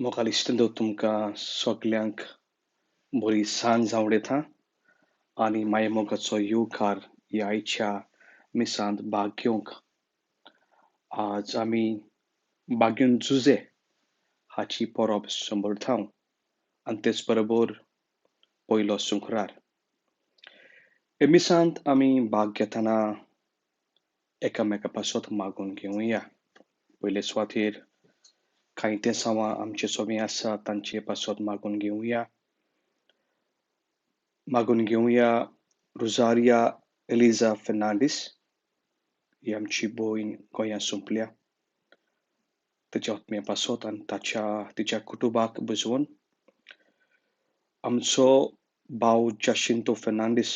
म्हाका दिसता तुमकां सगल्यांक बरी सांज जावं येता आनी मागीर मोगाचो येवकार ह्या आयच्या मिसांत भाग घेवंक. आज आमी बागेन झुजे हाची परब संबरतांव आनी तेच बरोबर पयलो सुंकरार. हे मिसांत आमी भाग घेतना एकामेका पासत मागून घेवया. पयले सुवातेर कांय तेंसावां आमचे सोबीत आसा तांचे पासत मागून घेवया रोजारिया एलिझा फेर्नांडीस ही आमची भयण गोंयांत सोंपल्या ताच्या आत्म्या पासत आनी तिच्या कुटुंबाक बुजवून. आमचो भाव जाशिंतो फेर्नांडीस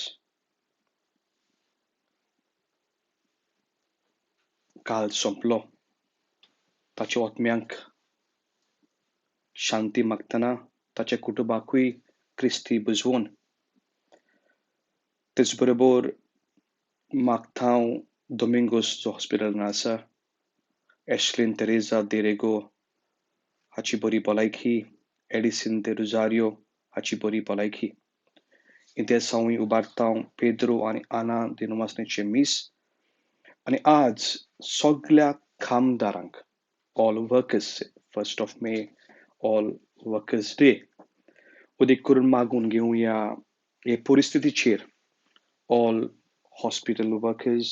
काल सोंपलो. ताच्या आत्म्यांक शांती मागतना ताच्या कुटुंबाकूय क्रिस्ती बुजवून. तेच बरोबर मागतांव दोमिंगोस जो हॉस्पिटलांत आसा, एश्लिन तेरेजा देरेगो हाची बरी भलायकी, एडिसन दे रोजारियो हाची बरी भलायकी. इंतेसांवय उबारतांव पेद्रो आनी आना दिनवासनेचे मीस. आनी आज सगल्या कामदारांक ऑल वर्कर्स 1 मे ऑल वर्कर्स डे उदीक करून मागून घेवया हे परिस्थितीचेर ऑल हॉस्पिटल वर्कर्स,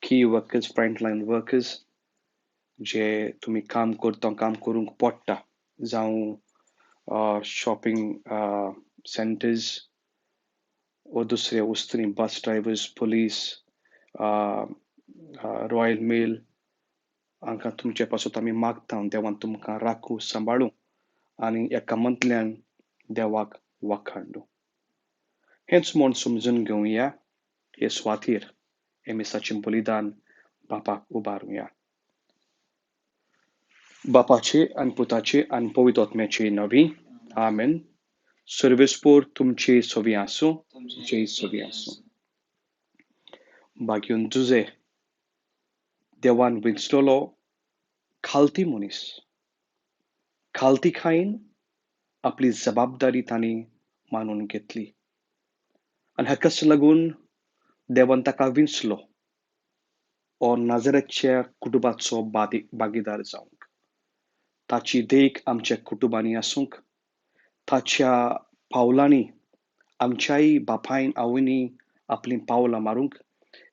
की वर्कर्स, फ्रंटलायन वर्कर्स जे तुमी काम करूंक पडटा जावं शॉपिंग सेंटर्स वा दुसऱ्या वस्तूंनी बस ड्रायव्हर्स, पुलीस, रॉयल मेल हांकां तुमचे पासत आमी मागता देवान तुमकां राखूं सांबाळूं आनी एका मंतल्यान देवाक वाखाणूं. हेंच म्हूण समजून घेवया हे सुवातेर हे मिसाचें बलिदान बापाक उबारुया. बापाचे आनी पुताचे आनी पवित्र आत्म्याचे नवी आमेन. सर्वेस्पोर तुमचे सोबी आसूं, तुमचे सोबी आसूं. बागेन झुजे देवान वेंचलोलो खालती मनीस, खालतीकायेन आपली जबाबदारी तांणी मानून घेतली आनी हाकाच लागून देवान ताका विंचलो हो नाजरेच्या कुटुंबाचो भागीदार जावंक. ताची देख आमच्या कुटुंबांनी आसूंक, ताच्या पावलांनी आमच्याय बापायन आवयनी आपली पावलां मारूंक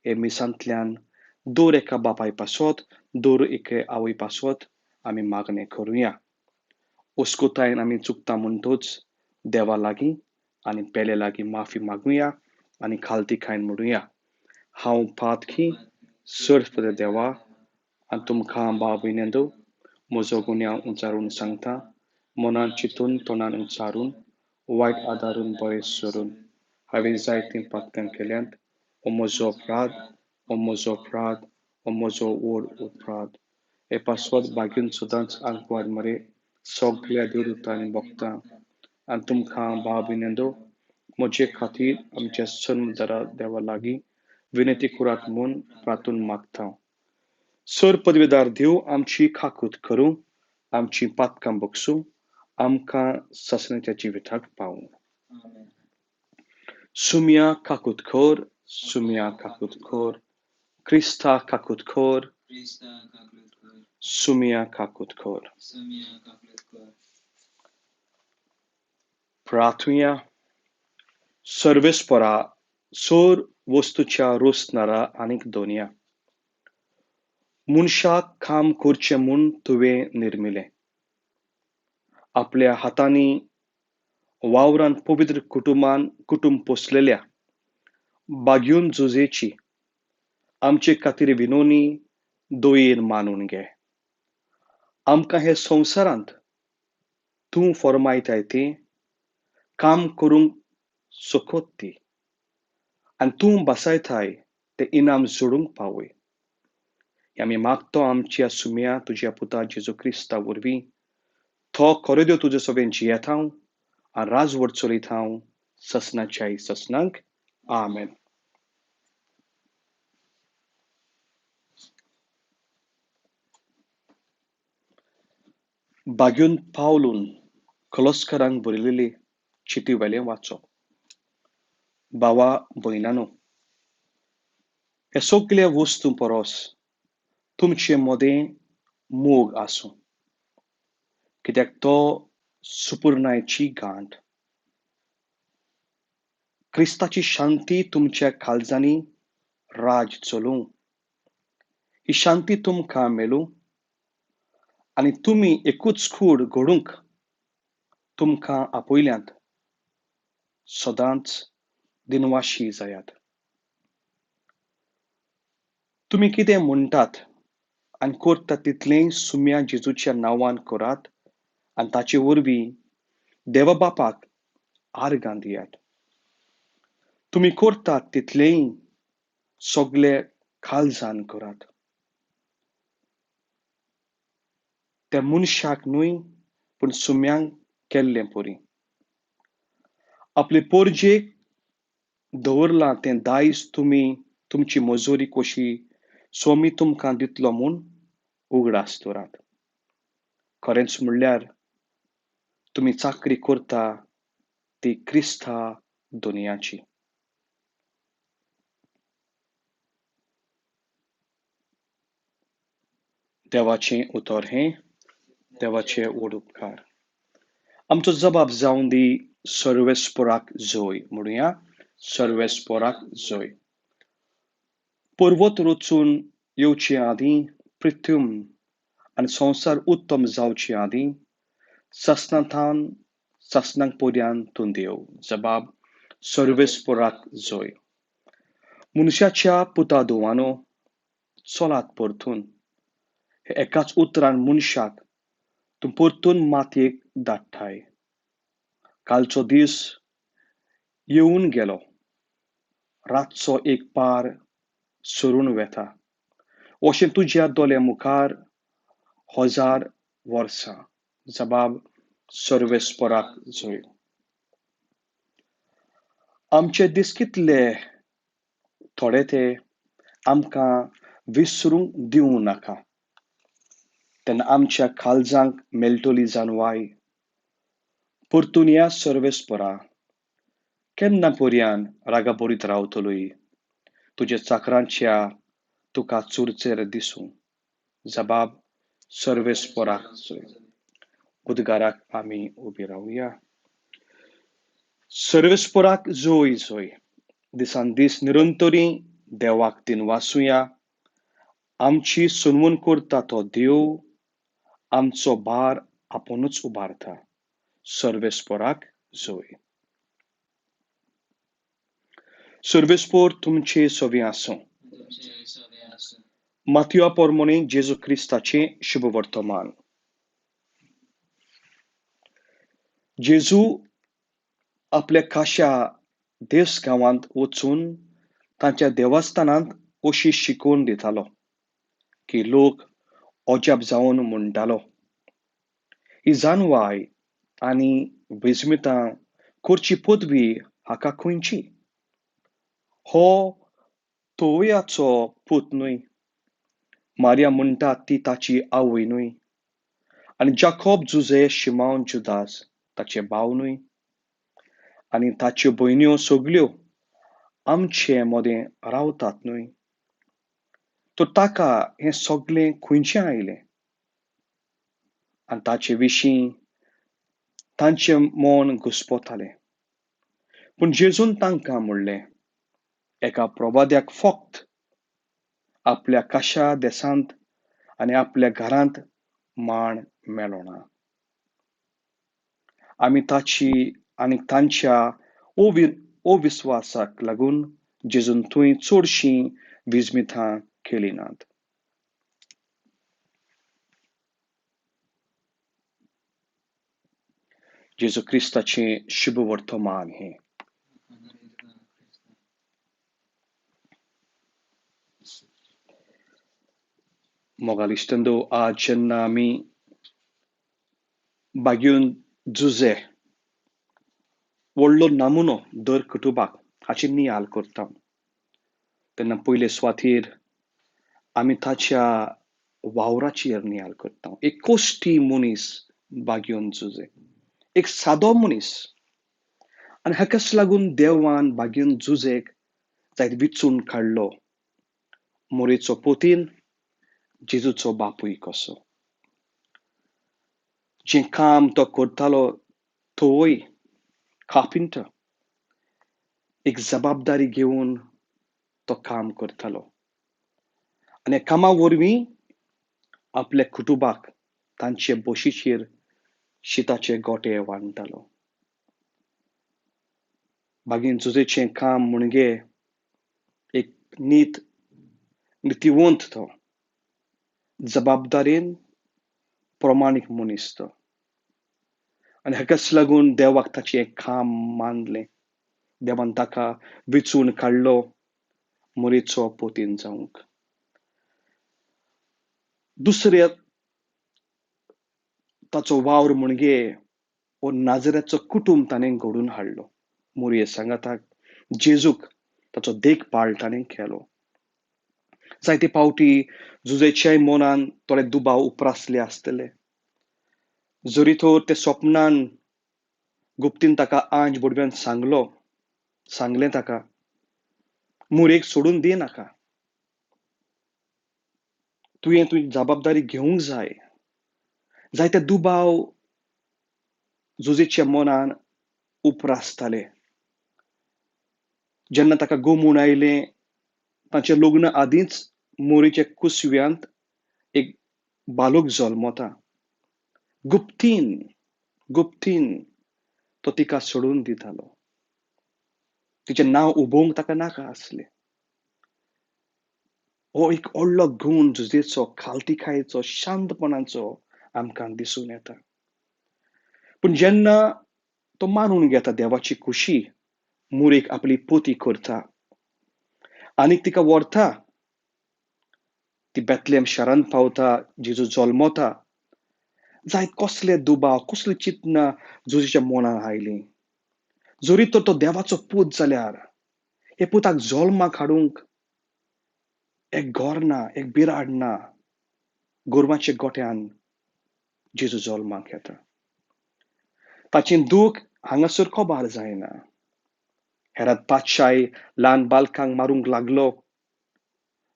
हे मिसांतल्यान दर एका बापाय पासत, दर एके आवय पासत आमी मागणें करुया. ओस्कोतायेन आमी चुकता म्हणटूच देवा लागीं आनी पेले लागीं माफी मागुया आनी खालतीकायेन म्हणुया. हांव पातकी सर्वस्पद देवा आनी तुमकां भाव भयणींनो म्हजो गुन्यांव उंचारून सांगता, मनान चिंतून तोंडान उच्चारून वायट आदारून बरें सोडून हांवें जायतीं पातकां केल्यांत. हो म्हजो अपराध, हो म्हजो अपराध, हो म्हजो व्हड अपराध. हे पासत बागेन सुद्दांच आंकवाड मरे सगल्या देवदूतांनी भोगतां आनी तुमकां भाव भयणींनो म्हजे खातीर आमच्या जन्मदारा देवा लागीं विनंती करात म्हूण प्रार्थून मागता. सर पदवीदार देव आमची खाकूत करूं, आमची पातकां बगसूं, आमकां ससण्याच्या जिविताक पावूं. सुम्या खाकूत खोर, सुम्या खाकूत खोर, क्रिस्ता खाकूत खोर, सुम्या खाकूत खोर. प्रार्थुया. सर्वेस्परा सोर वस्तूच्या रोसनारा आनीक दोनया. मनशाक काम करचें म्हूण तुवें निर्मिलें. आपल्या हातांनी वावरान पवित्र कुटुंब पोसलेल्या बागेन झुजेची आमचे खातीर विनोनी दोयेन मानून घे. आमकां हे संवसारांत तूं फरमायताय तें काम करूंक सोखोत दी आनी तूं बसयताय तें इनाम जोडूंक पावय. आमी मागतो आमच्या सुम्या तुज्या पुता जेजू क्रिस्ता वरवीं. तो खरो देव तुजे सोबेन जियेतांव आनी राजवट चलयतांव ससनाच्याय ससनांक. आमेन. बागेवन पावलून कलोस्करांक बरयलेली चिटी वेलें वाचप. भावा भयणानो, हे सगळे वस्तू परस तुमचे मोदें मोग आसूं, कित्याक तो सुपुर्णायेची गांठ. क्रिस्ताची शांती तुमच्या काळजांनी राज चलूं. ही शांती तुमकां मेळूं आनी तुमी एकूच कूड घडूंक तुमकां आपयल्यांत सदांच दिनवाशी जायात. तुमी कितें म्हणटात आनी करतात तितलें सुम्या जेजूच्या नांवान करात आनी ताचे वरवीं देवबापाक आर्गां दियात. तुमी करतात तितलेंय सगळे काळजान करात. त्या मनशाक न्हय पूण सुम्यांक केल्लें परी. आपले पोरजेक दवरलां तें दायज तुमी तुमची मजुरी कशी स्वामी तुमकां दितलो म्हूण उगडास दवरात. खरेंच म्हणल्यार तुमी चाकरी करता ती क्रिस्ता दुनियाची. देवाचें उतर हें, देवाचे व्हड उपकार. आमचो जबाब जावन दी सर्वेस्पराक जय. म्हणुया, सर्वेस्पराक जय. पर्वत रचून येवचे आदीं पृथ्वी आनी संवसार उत्तम जावचे आदीं सासणांक पर्यंत तूं देव. जबाब सर्वेस्पराक जय. मनशाच्या पुता धुवानो, चलात परतून. हे एकाच उतरान मनशाक तूं परतून मातयेक धाडटाय. कालचो दीस येवन गेलो, रातचो एक पार सरून वेता. अशें तुज्या दोळे मुखार 1000 वर्सां. जबाब सर्वेस्पराक जय. आमचे दीस कितले थोडे ते आमकां विसरूंक दिवं नाका. तेन्ना आमच्या काळजांक मेळटली जाणवाय. परतून या सर्वेस्परा, केन्ना पर्यंत रागा बरीत रावतलोय. तुज्या चाकरांच्या तुका चुरचेर दिसूं. जबाब सर्वेस्पराक जय. उद्गाराक आमी उबी रावया. सर्वेस्पराक जय जय. दिसान दीस निरंतरी देवाक दिनवासुया. आमची सुनवण करता तो देव आमचो भार आपुणूच उबारता. सर्वेस्पराक जय. सर्वेस्पर तुमचे सवे आसूं. मातया पोरमोनी जेजू क्रिस्ताचे शुभ वर्तमान. जेजू आपल्या खाशा देस गांवांत वचून तांच्या देवस्थानांत अशी शिकोवन दितालो की लोक अजाप जावन म्हणटालो, ही जानवाय आनी विस्मितां करची पदवी हाका खंयची? हो तोवयाचो पूत न्हय. मारिया म्हणटा ती ताची आवय न्हय. आनी जाकोब, जुजे, शिमोन, जुदास ताचे भाव न्हय. आनी ताच्यो भयण्यो सगल्यो आमचे मोदें रावतात न्हय. तर ताका हें सगळें खंयचें आयलें? आनी ताचे विशीं तांचें मन घुस्पोतालें. पूण जेजून तांकां म्हणलें, एका प्रवाद्याक फकत आपल्या खाशा देसांत आनी आपल्या घरांत माण मेळ्ळो ना. आमी ताची आनी तांच्या अविस्वासाक लागून जेजून थंय चडशीं विस्मितां केलीं नात. जेजू क्रिस्ताचें शुभ वर्तमान हें. मोगाल इश्टंदो, आज जेन्ना आमी बागेवन जुजे व्हडलो नामुनो दर कुटुंबाक हाची नियाळ करता, तेन्ना पयले सुवातेर आमी ताच्या वावराचेर नियाळ करता. एक कोश्टी मनीस बागेवन झुजे. एक सादो मनीस आनी हाकाच लागून देवान बागेवन झुजेक जायत विचून काडलो. मोरेचो पोतीन जेजूचो बापूय कसो. जें काम तो करतालो तोय कार्पेंटर एक जबाबदारी घेवन तो काम करतालो. आनी कामा वरवीं आपल्या कुटुंबाक तांचे बशीचेर शिताचे गोटे वांटतालो. बागेन झुजेचें काम म्हणजे एक नितिवंत तो, जबाबदारेन प्रमाणीक मनीस तो. आनी हाकाच लागून देवाक ताचें काम मानलें. देवान ताका विचून काडलो मोरेचो पोतीन जावंक. दुसऱ्या ताचो वावर म्हणजे हो नाजराचो कुटुंब ताणें घडोवन हाडलो. मोरये सांगाताक जेजूक ताचो देखभाल ताणें केलो. जायते फावटी झुजेच्याय मनान थोडे दुबाव उप्रासले आसतले. जरी तो ते स्वप्नान गुप्तीन ताका आंज बुडव्यान सांगलें ताका मोरयेक सोडून दिनाका. तुवें तुजी जबाबदारी घेवंक जाय. जायते दुबाव झुजेच्या मनान उप्रासताले. जेन्ना ताका गोमून आयलें ताचें लग्न आदींच मोरेच्या कुसव्यांत एक बालक जल्मता. गुप्तीन तो तिका सोडून दितालो. तिचें नांव उबोवंक ताका नाका आसलें. हो एक व्हडलो गूण झुजेचो, खालतीकायेचो, शांतपणाचो आमकां दिसून येता. पूण जेन्ना तो मानून घेता देवाची खुशी, मोरेक आपली पोती करता आनीक तिका व्हरता. ती बेथलेम शारांत पावता, जेजू जल्मता. जायत कसले दुबाव, कसली चिंतना झुजेच्या मनान आयलीं. जरी तर तो देवाचो पूत जाल्यार हे पुताक जल्माक हाडूंक एक घर ना, एक बिराड ना. गोरवांच्या गोठ्यान जेजू जल्माक येता. ताचें दूख हांगासर कोबार जायना. हेरात पातशाय ल्हान बालकांक मारूंक लागलो.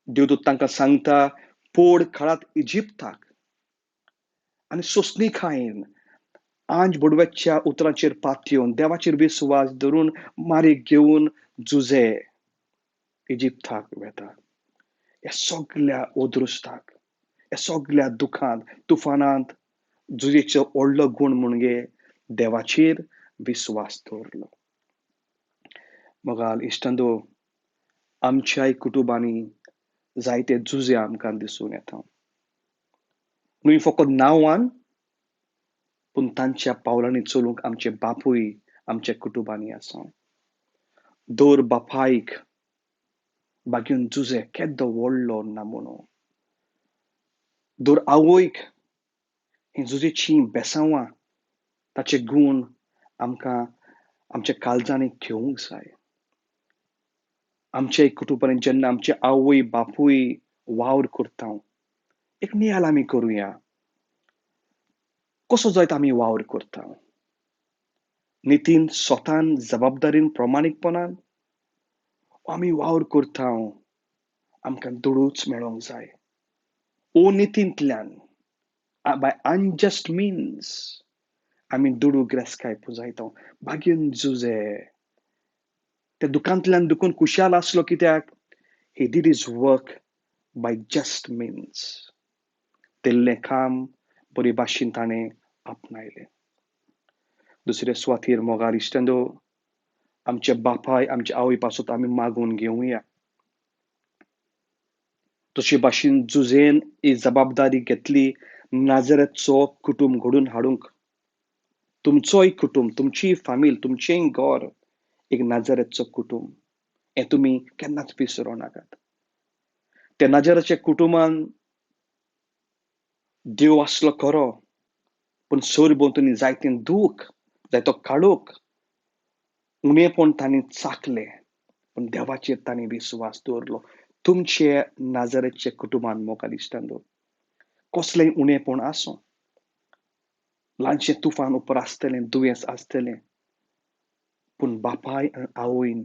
देवदूत तांकां सांगता पोड काळात इजिप्ताक. आनी सोंसणीकायेन आंज बुडव्याच्या उतरांचेर पातयेवन देवाचेर विस्वास धरून मारीक घेवन झुजे इजिप्ताक वेता. ह्या सगळ्या ओद्रुस्ताक, ह्या सगळ्या दुखांत, तुफानांत झुजेचो व्हडलो गूण म्हणजे देवाचेर विस्वास दवरलो. मोगाल इश्टांदो, आमच्याय कुटुंबांनी जायते झुजे आमकां दिसून येता. न्हय फकत नांवान पूण तांच्या पावलांनी चलूंक आमचे बापूय आमच्या कुटुंबांनी आसा. दर बापायक बागेवन झुजे केद्दो व्हडलो नामुनो. दर आवयक ही झुजेचीं बेसांवां ताचे गूण आमकां आमच्या काळजांनी घेवंक जाय. आमच्या कुटुंबांनी जेन्ना आमचे आवय बापूय वावर करता, एक नियाळ आमी करुया. कसो जायत आमी वावर करता? नितीन स्वतान जबाबदारीन प्रमाणीकपणान आमी वावर करता आमकां दुडूच मेळोंक जाय. ओ नितींतल्यान बाय अनजस्ट मिन्स आमी दुडू गिरेस्तकाय पुंजयता. बागेवन झुजे त्या दुखांतल्यान दुखून कुशाल आसलो कित्याक he did his work by just means. दिल्लें काम बरे भाशेन ताणें आपणायलें. दुसऱ्या सुवातेर मोगाल इश्टांदो, आमच्या बापाय आमच्या आवय पासून आमी मागून घेवया. तशे भाशेन झुजेन ही जबाबदारी घेतली नाजराचो कुटुंब घडोवन हाडूंक. तुमचोय कुटुंब, तुमची फामील, तुमचेंय घर एक नाजराचो कुटुंब. हें तुमी केन्नाच विसरूं नाकात. त्या नाजराच्या कुटुंबान देव आसलो खरो, पूण सरभोंवतणी जायतें दूख, जायतो काळोख, उणेपण तांणी चाखलें, पूण देवाचेर तांणी विस्वास दवरलो. तुमचे नाजराच्या कुटुंबान मोगाल इश्टांदो कसलेंय उणेपण आसूं, ल्हानशें तुफान उपर आसतलें, दुयेंस आसतलें, पूण बापाय आनी आवयन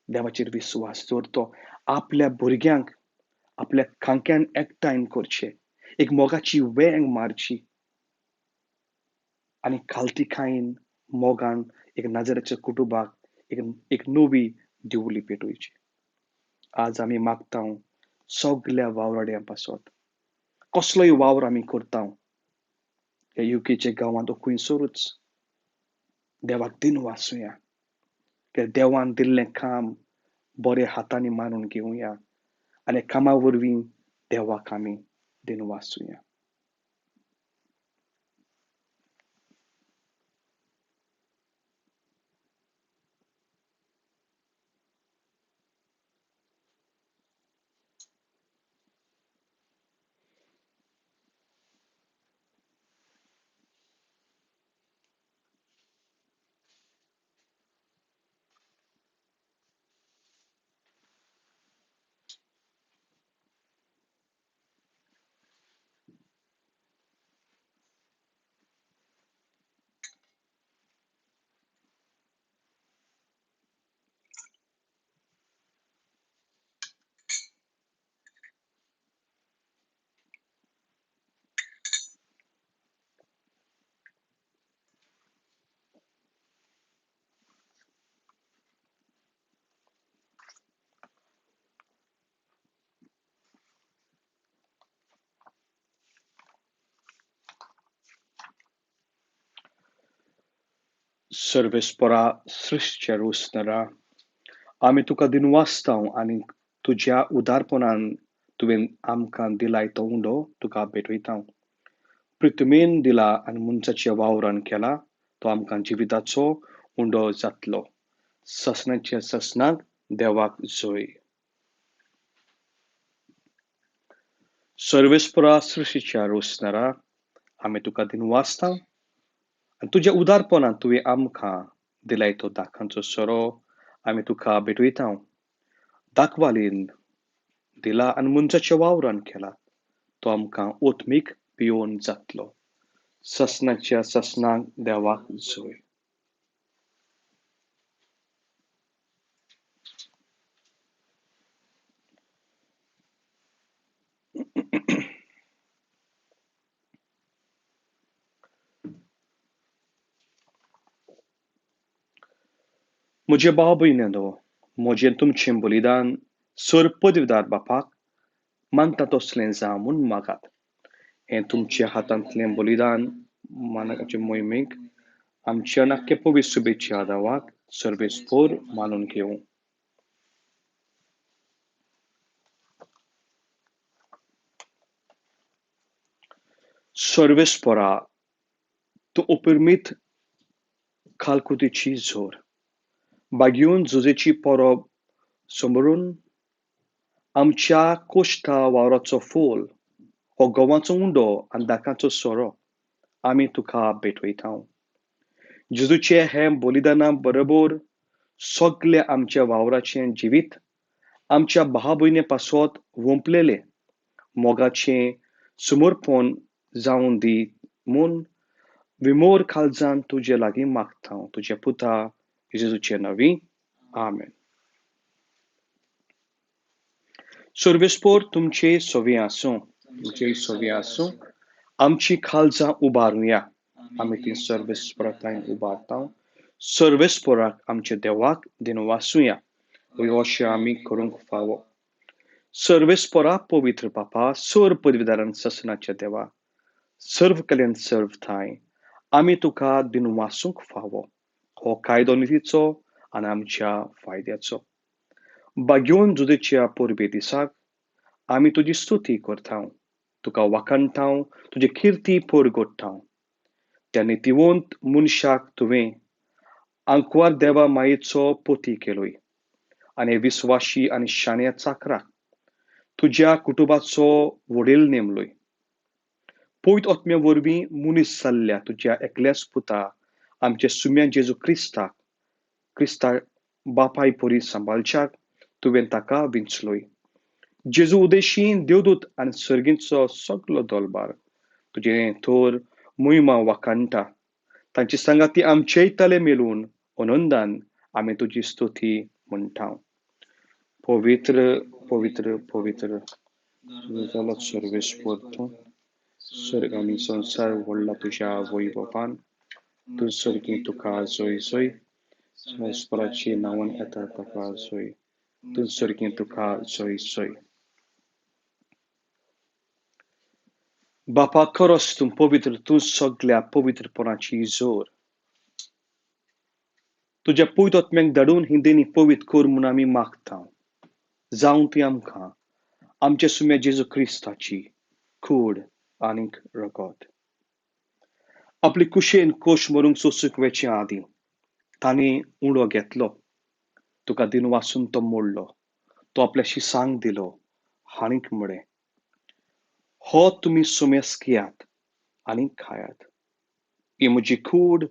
देवाचेर विस्वास दवरतो. आपल्या भुरग्यांक आपल्या खांक्यान एकठांय करचें, एक मोगाची वेंग मारची आनी खालतीकायेन मोगान एक नाजराच्या कुटुंबाक एक नवी दिवली पेटोवची. आज आमी मागतां सगल्या वावराड्यां पासत कसलोय वावर आमी करता ह्या युकेच्या गांवांत खंयसरूच देवाक दिन वासूया. कित्याक देवान दिल्लें काम बरे हातांनी मारून घेवया आनी कामा वरवीं देवाक आमी दिन वासूया. सर्वेस्परा सृश्टीच्या रोसणारा आमी तुका दिनवासतां आनी तुज्या उदारपणान तुवें आमकां दिलाय तो उंडो तुका भेटयतां. पृथ्वीन दिला आनी मनशाच्या वावरान केला तो आमकां जिविताचो उंडो जातलो. ससनाच्या ससनाक देवाक जय. सर्वेस्परा सृश्टीच्या रोसणारा आमी तुका दिनवासतां आनी तुज्या उदारपणान तुवें आमकां दिलाय तो दाखांचो सोरो आमी तुका भेटयतां. दाखवालीन दिला आनी मनशाच्या वावरान केला तो आमकां ओतमीक पियोन जातलो. ससनाच्या ससनाक देवाक जय. म्हजे भाव भयणीनो, म्हजें तुमचें बलिदान सर पदवीदार बापाक मानता तसलें जावं म्हूण मागात. हें तुमच्या हातांतलें बलिदान मानकाचे मोहिमेक आमच्या नाक्या पवित्र शुभेच्छा देवाक सर्वेस्पोर मानून घेवं. सर्वेस्परा तूं अपिर्मित खालकुतीची झोर बागेवन झुजेची परब समरून आमच्या कोश्टा वावराचो फोल हो गंवाचो उंडो आनी दाकाचो सोरो आमी तुका भेटयतां. जेजूचे हे बलिदाना बरोबर सगल्या आमच्या वावराचें जिवीत आमच्या भाव भयणी पासत वंपलेलें मोगाचें समर्पण जावं दी म्हूण विमोर काळजान तुजे लागीं मागतां. तुज्या पुता जेजूचे नवी. आमेन. सर्वेस्पोर तुमचे सोवी आसूं. तुमचे सोवी आसूं. आमची काळजां उबारुया. आमी ती सर्वेस्परांताय उबारतां. सर्वेस्पोराक आमच्या देवाक दिन वासूया. अशें आमी करूंक फावो. सर्वेस्पोरा पवित्र बापा सर पदवीदारान ससनाच्या देवा सर्व कल्याण सर्वथाय आमी तुका दिन वासूंक फावो. हो कायदो नितीचो आनी आमच्या फायद्याचो. बागेवन झुजेच्या परबे दिसाक आमी तुजी स्तुती करतां. तुका वाखाणटां. तुजी किर्ती परगट्टां. त्या नितिवंत मनशाक तुवें आंकवार देवा मायेचो पोती केलोय आनी विस्वाशी आनी शाण्या चाकराक तुज्या कुटुंबाचो वडील नेमलोय. पवित्र आत्म्या वरवीं मनीस जाल्ल्या तुज्या एकल्याच पुता आमच्या सुम्या जेजू क्रिस्ताक बापाय परी सांबाळच्याक तुवें ताका विंचलोय. जेजू उदेशी देवदूत आनी सर्गींचो सगलो दलबार तुजे थोर मोहिमा वाकांता तांची संगाती आमचेय तले मेलून आनंदान आमी तुजी स्तुती म्हणटा. पवित्र पवित्र पवित्र जालो सर्वेस्वर तूं सर्ग आनी संसार व्हडला तुज्या वैभवान तूं सर्गी तुका जोय जोय परमेश्वराची नांवान येता ताका जोय तूं सर्गी तुका जोय जोय. बापा खरोच तूं पवित्र तूं सगळ्या पवित्रपणाची जोर तुज्या पवित्र आत्म्याक धाडून ही देणी पवित्र कर म्हूण आमी मागता. जावं ती आमकां आमचे सुम्या जेजू क्रिस्ताची कूड आनीक रगत. आपली कुशेन कोश मरूंक सोंसूंक वेचे आदीं तांणी उंडो घेतलो, तुका दिन वाचून तो मोडलो, तो आपल्याशी सांग दिलो हाणीक म्हळें, हो तुमी सुमेस घेयात आनी खायात. ही म्हजी कूड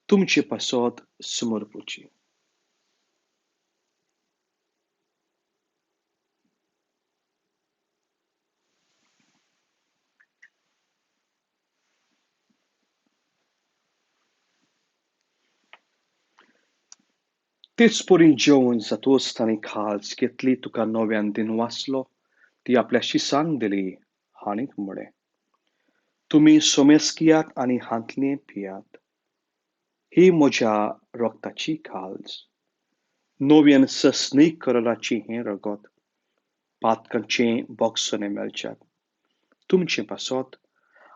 तुमचे पासत समर्पूची. तेच परी जेवण जातूच तांणी खाज घेतली, तुका नव्यान दिन वाचलो, ती आपल्याशी सांग दिली हाणीक म्हळें, तुमी सोमेस घेयात आनी हांतले पियात. ही म्हज्या रोगताची काळज. नव्यान ससनीक करलाची हें रगत पातकांचे बोगसोने मेलच्यात. तुमचे पासत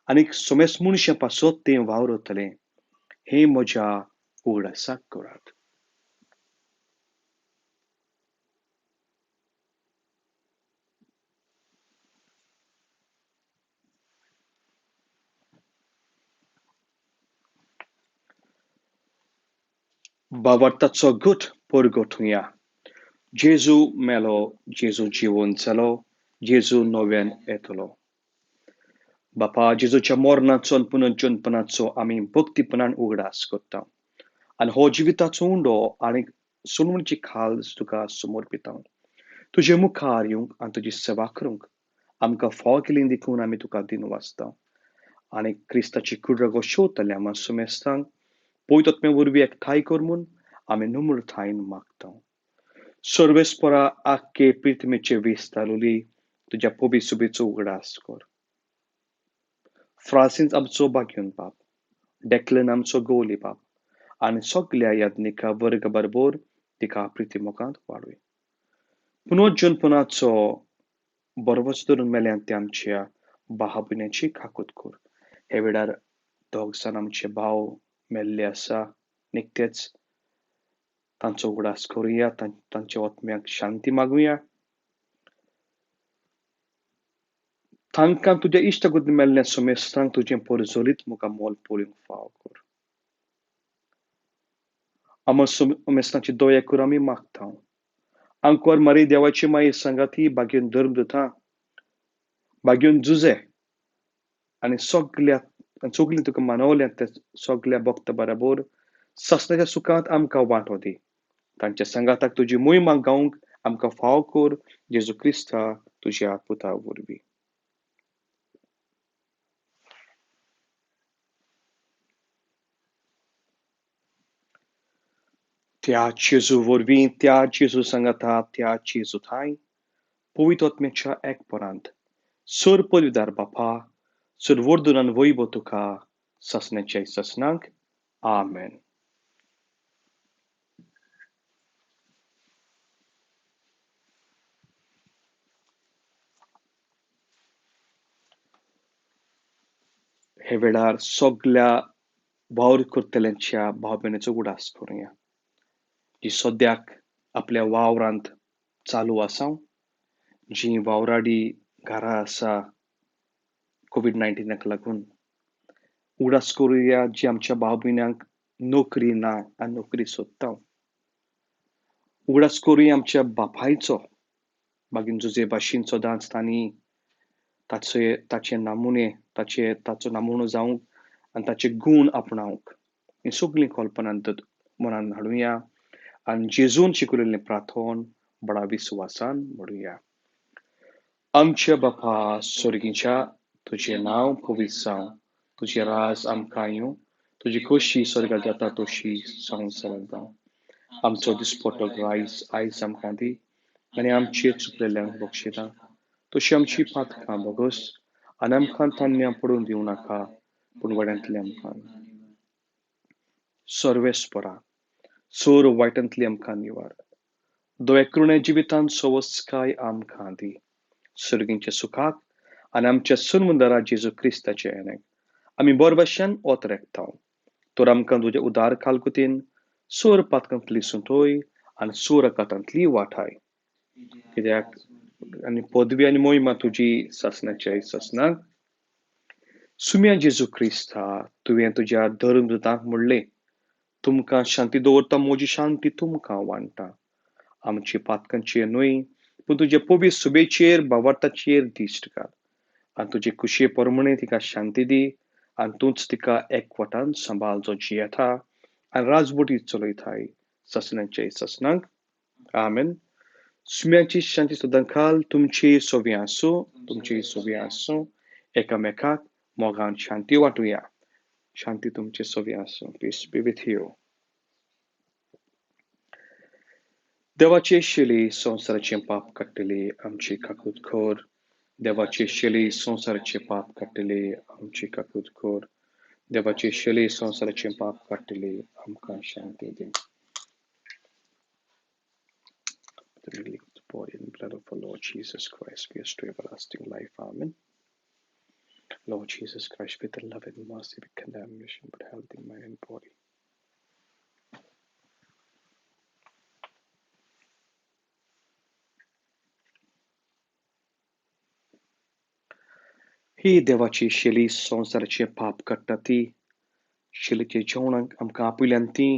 आनीक सोमेस मनशे पासत तें वावरतलें. हें म्हज्या उगडासाक करात. बावार्ताचो घट परगटुया. जेजू मेलो, जेजू जिवंत जालो, जेजू नव्यान येतलो. बापा जेजूच्या मरणाचो आनी पुनर्जन्मपणाचो आमी भक्तीपणान उगडास करता. आनी हो जिविताचो उंडो आनी सोडवणीची खालस तुका समर्पिता. तुजे मुखार येवंक आनी तुजी सेवा करूंक आमकां फाव केली देखून आमी तुका दिन वाचता. आनी क्रिस्ताची कुडरगो शेवतले आमा सुमेस्तांक पवित्र आत्म्या वरवीं एकठांय कर म्हूण आमी नम्रतायेन मागता. सर्वेस्परा आख्खे पृथ्वीचे विस्तारुली तुज्या पबी सुबेचो उगडास कर. फ्रांसीस आमचो बाग्यून बाप, डेक्लन आमचो गोवली बाप आनी सगळ्या याज्ञिका वर्ग बरोबर तिका प्रितीमुखांत वाडूय. पुनर्जन्मपणाचो बरोवच धरून मेल्यान ते आमच्या भाव भयणीची काकूत कर. हे वेळार दोग जाण आमचे भाव मेल्ले आसा, निकतेच तांचो उगडास करुया, तांच्या आत्म्याक शांती मागुया. तांकां तुज्या इश्टगुद मेल्ल्या सुमेस्तांक तुजें परजोलीत मुखार मोल पळोवंक फाव कर. आमच्या सुमेस्तांची दया कर आमी मागता. आमकां मारी देवाची माई संगाती बागेन धर्मदुतां बागेन जुजे आनी सगळीं तुका मानवल्या त्या सगळ्या भक्त बरोबर ससण्याच्या सुखांत आमकां वांटो दी. तांच्या संगाताक तुजी मोहिमा गावंक आमकां फाव कर, जेजू क्रिस्ता तुज्या पुता वरवीं. त्या जेजू वरवीं, त्या जेजू संगाता, त्या जेजू थाय पवित्र आत्म्याच्या एकपरांत सर पदवीदार बापा, सर वर्दुनान वैभव तुका ससण्याच्या ससनांक आमेन. हे वेळार सगळ्या वावर करतल्यांच्या भाव भयणीचो उगडास करुया. जी सद्याक आपल्या वावरांत चालू आसा, जी वावराडी घरां आसा कोविड-19 लागून उगडास करुया. जी आमच्या भाव भयण्यांक नोकरी ना आनी नोकरी सोदता. उगडास करुया आमच्या बापायचो बागीन जुजे भाशेन सदांच तांणी ताचे नामुने ताचो नामुनो जावंक आनी ताचे गूण आपणावंक ही सगळीं कल्पना मनान हाडुया आनी जेजून शिकयलेलें प्रार्थोन बडा विस्वासान म्हणुया. आमच्या बापा स्वर्गीच्या तुजें नांव पवित्र जावं, तुझे रास आमकां येवं, तुजी खोशी स्वर्गात जाता तशी संवसारांत जावं. आमचो दिसपट्टो आयज आमकां दी, आनी आमची चुकलेल्यांक बक्षिता. तशी आमची पातकां बोगोस, आनी आमकां तान्यां पडून दिवं नाका, पूण वड्यांतली आमकां सर्वेस्परा, सोर वायटांतली आमकां निवार. दोयेकरुणे जिवितांत सवस्काय आमकां दी. सर्गींच्या सुखाक आनी आमच्या सुनमुंदरा जेजू क्रिस्ताचे येण्याक आमी बरे भशेन ओतरेकताव. तर आमकां तुजे उदार कालकुतीन सोर पातकांतली सुटोय आनी सोर कातांतली वाटाय. कित्याक आनी पदवी आनी मोहिमा तुजी ससनाचे ससनाक. सुम्या जेजू क्रिस्ता तुवें तुज्या धर्मदूतांक म्हणलें, तुमकां शांती दवरता म्हजी शांती तुमकां वांटा. आमची पातकांचेर न्हय, पूण तुजे पवित्र सुबेचेर भावार्थाचेर दिश्ट घाल. आनी तुजे कुशे परमणे तिका शांती दी, आनी तूंच तिका एकवटान सांबाळ जो जियेता आनी राजवटी चलयताय ससनाचे ससनाक. आमेन. सुम्याची शांती सदांकाल तुमची सोबी आसूं. एकामेकाक मोगान शांती वाटुया. शांती तुमचे सोबी आसूं. Peace be with you. देवाचे शेली संसाराचे पाप काडटले आमची काकूत खोर. देवाचे शेली संसाराचे पाप काडटले आमची काकूत खोर. देवाचे शेली संसाराचे पाप काडटले आमकां शांती दी. The healing of the body and blood of our Lord Jesus Christ be us to everlasting life. Amen. Lord Jesus Christ, with the love and mercy, with condemnation, but health in mind and body. ही देवाची शेली संसाराचे पाप काडटा ती. शेलीचे जेवणाक आमकां आपयल्यान ती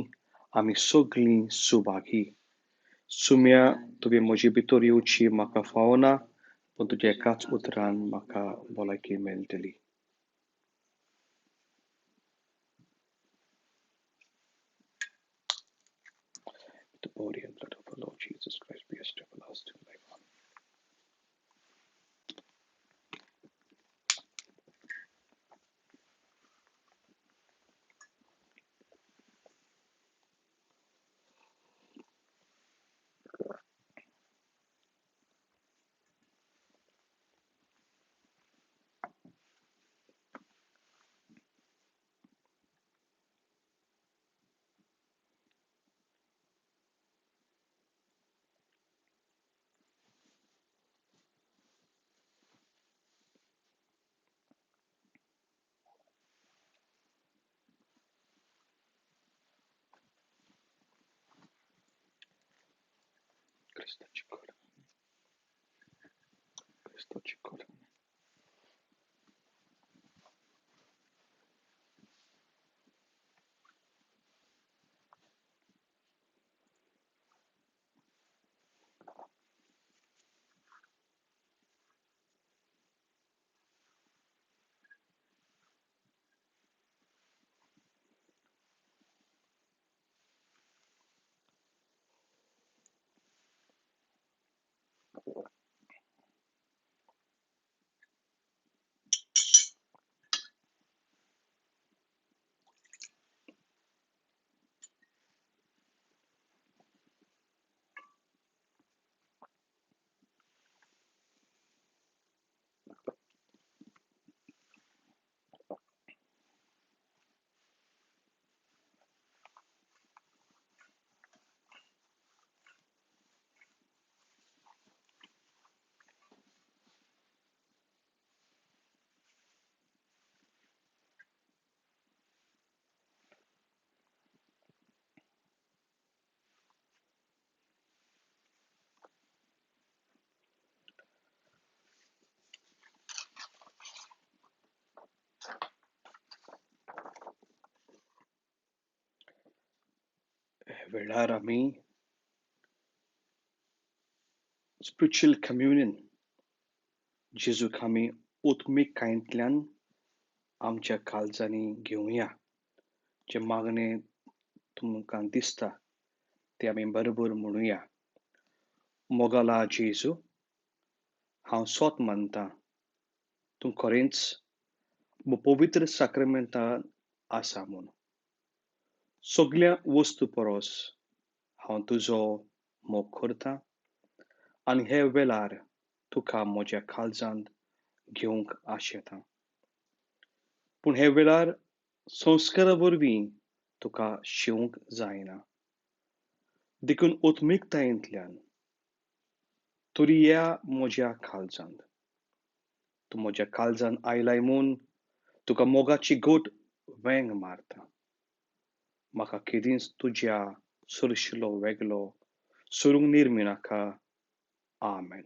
आमी सगळीं सुभागी. सुम्या तुवें म्हजे भितर येवची म्हाका फावना, पूण तुज्या एकाच उतरान म्हाका भलायकी मेळटली. The body and blood of our Lord Jesus Christ be us to everlasting life. Cristo Chikora. वेळार आमी स्पिरिच्युअल कम्युनियन जेजूक आमी उत्मिकायेंतल्यान आमच्या काळजांनी घेवया. जे मागणें तुमकां दिसता ते आमी बरोबर म्हणुया. मोगाला जेजू, हांव सोत मानतां, तूं खरेंच पवित्र साक्रामेंटान आसा म्हूण सगळ्या वस्तू परस हांव तुजो मोग करतां आनी हे वेळार तुका म्हज्या काळजांत घेवंक आशेतां. पूण हे वेळार संस्कारा वरवीं तुका शिवूंक जायना. देखून ओत्मीकतायेंतल्यान तरी या म्हज्या काळजांत. तूं म्हज्या काळजांत आयलाय म्हूण तुका मोगाची घोट वेंग मारता. म्हाका केदींच तुज्या सुरशिलो वेगलो सुरूंक निर्मी नाका. आमेन.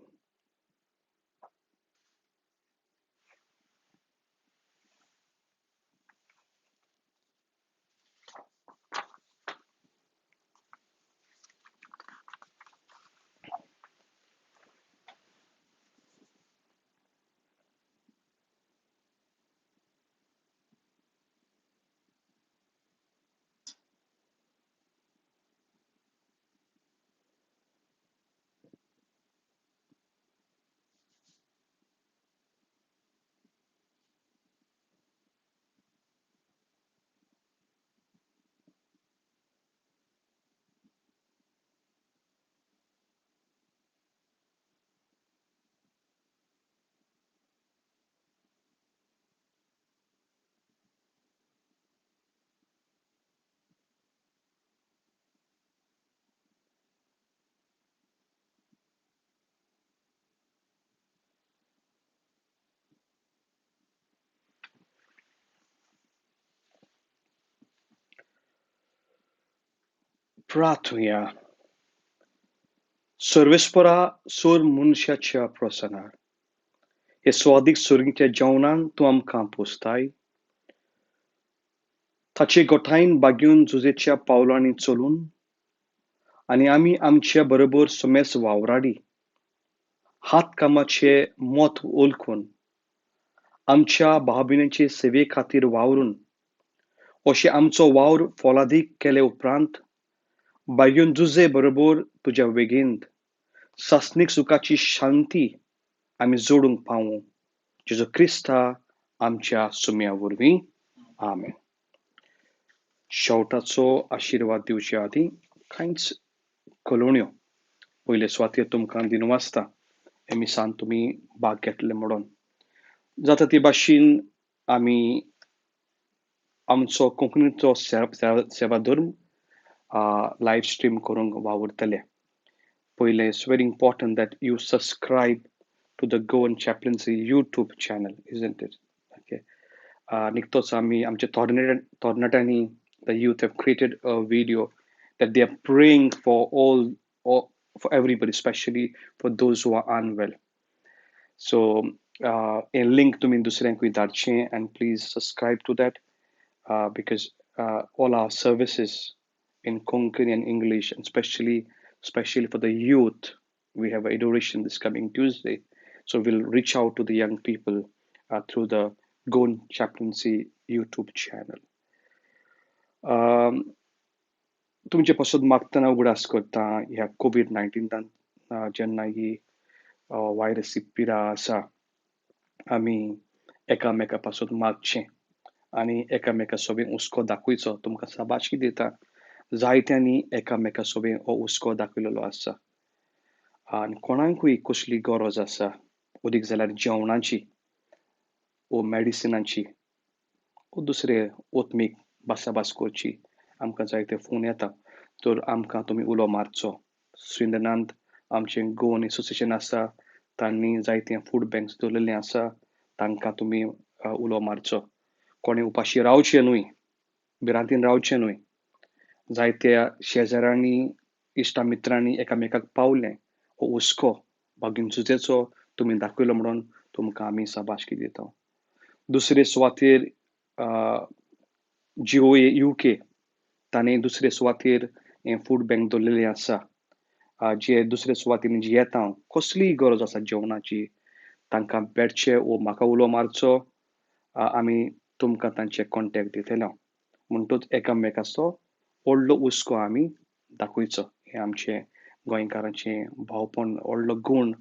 प्रार्थुया. सर्वेस्परा सोर मनशाच्या प्रसन्नार हे स्वादीक सुरगीच्या जेवणान तूं आमकां पोसताय. ताचे गोठायन बागेवन जुजेच्या पावलांनी चलून आनी आमी आमच्या बरोबर समेस वावराडी हात कामाचे मोत ओळखून आमच्या भाव-भयणीचे सेवे खातीर वावरून अशें आमचो वावर फलादीक केले उपरांत बागेवन जुजे बरोबर तुज्या वेगेंत सासणीक सुखाची शांती आमी जोडूंक पावूं. जेजू क्रिस्ता आमच्या सुम्या वरवीं. आमेन. शेवटाचो आशिर्वाद दिवचे आदीं कांयच कळोवण्यो पयले सुवातेर तुमकां दिवन वाचता. हे मिसान तुमी भाग घेतले म्हणून. जाता ते भाशेन आमी आमचो कोंकणीचो सेवा धर्म लायव्ह स्ट्रीम करूंक वावुरतले. पयले it's very important that you subscribe to the Goan Chaplaincy YouTube channel, isn't it? Okay. निकतोच आमी आमच्या तरणाट्यांनी the youth have created a video that they are praying for for everybody, especially for those who are unwell. So a link to me दुसऱ्यांकूय धाडचें and please subscribe to that because all our services in Konkani and English, and especially for the youth, we have adoration this coming Tuesday. So we'll reach out to the young people through the Goan Chaplaincy YouTube channel. तुमचे पासून मागतना उगडास करता ह्या COVID-19 जेन्ना ही वायरसी पिरा आसा आमी एकामेका पासून मागचें आनी एकामेका सोबीत हुस्को दाखोवचो. तुमकां शाबासकी दिता. जायत्यांनी एकामेका सोबीत हो हुस्को दाखयलेलो आसा. आनी कोणाकूय कसली गरज आसा उदीक जाल्यार जेवणाची वो मेडिसिनाची वो दुसरे ओतमीक भासाभास करची आमकां जायते फोन येता तर आमकां तुमी उलो मारचो. स्विंडनांत आमचें गोवन एसोसिएशन आसा तांणी जायते फूड बँक्स दवरलेले आसा तांकां तुमी उलो मारचो. कोणें उपाशी रावचें न्हय, भिरांतीन रावचें न्हय. जायत्या शेजाऱ्यांनी इश्टा मित्रांनी एकामेकाक पावलें हो हुस्को बागेन जुजेचो तुमी दाखयलो म्हणून तुमकां आमी शाबासकी दिता. दुसरे सुवातेर UK ताणें दुसरे सुवातेर फूड बँक दवरलेली आसा. जे दुसरे सुवातेर जे येता कसलीय गरज आसा जेवणाची तांकां बेडचे वो म्हाका उलो मारचो. आमी तुमकां तांचे कॉन्टेक्ट दितलो. म्हणटूच एकामेकाचो व्हडलो हुस्को आमी दाखोवचो. हें आमचें गोंयकारांचें भावपण व्हडलो गूण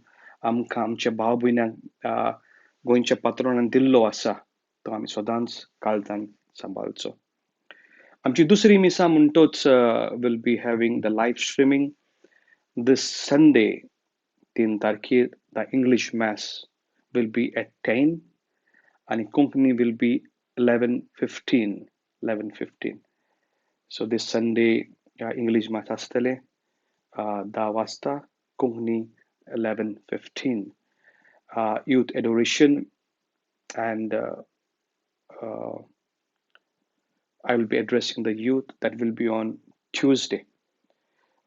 आमकां आमच्या भाव भयणांक गोंयच्या पात्रोनान दिल्लो आसा. तो आमी सदांच काळजान सांबाळचो. आमची दुसरी मिसां म्हणटोच will be having the live streaming this Sunday, 3 तारखेर, the English Mass will be at 10 and Konkani will be 11:15. 11:15. So this Sunday, English Mass astale 10 वाजता, Konkani 11:15. Youth adoration and uh, I will be addressing the youth. That will be on Tuesday.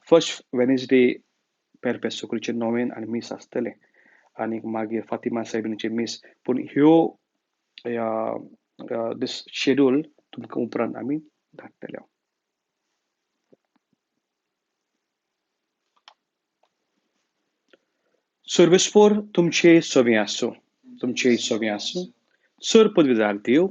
First Wednesday, perpetual नोवेन आणि miss आसतले आणि मागीर Fatima साहेबींची miss पूण ह्यो दिस schedule तुमकां उपरांत आमी धाडटले. सर्वेस्पोर तुमचे सोवी आसूं. तुमचे सोवी आसूं. सर पदवीदार दिव